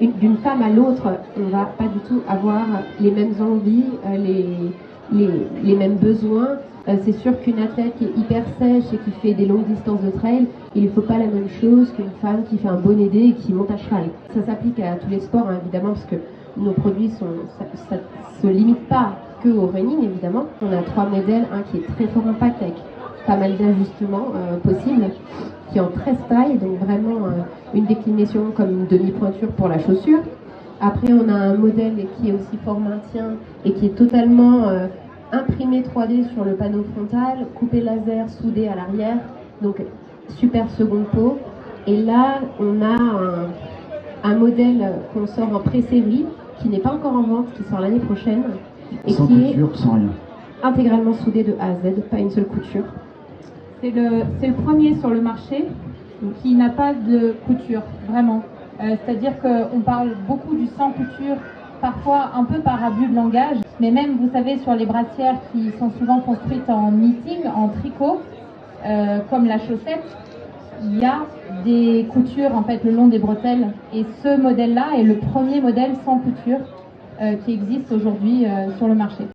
d'une femme à l'autre, on va pas du tout avoir les mêmes envies, les mêmes besoins. C'est sûr qu'une athlète qui est hyper sèche et qui fait des longues distances de trail, il ne faut pas la même chose qu'une femme qui fait un bonnet D et qui monte à cheval. Ça s'applique à tous les sports, hein, évidemment, parce que nos produits ça se limite pas que au running, évidemment. On a 3 modèles, un qui est très fort impact avec pas mal d'ajustements possibles, qui est en 13 tailles, donc vraiment une déclinaison comme une demi-pointure pour la chaussure. Après, on a un modèle qui est aussi fort maintien et qui est totalement imprimé 3D sur le panneau frontal, coupé laser, soudé à l'arrière, donc super seconde peau. Et là, on a un modèle qu'on sort en pré-série, qui n'est pas encore en vente, qui sort l'année prochaine, et sans qui couture, sans rien. Intégralement soudé de A à Z, pas une seule couture. C'est le premier sur le marché qui n'a pas de couture, vraiment. C'est-à-dire qu'on parle beaucoup du sans couture, parfois un peu par abus de langage, mais même, vous savez, sur les brassières qui sont souvent construites en knitting, en tricot, comme la chaussette, il y a des coutures en fait le long des bretelles. Et ce modèle-là est le premier modèle sans couture qui existe aujourd'hui sur le marché.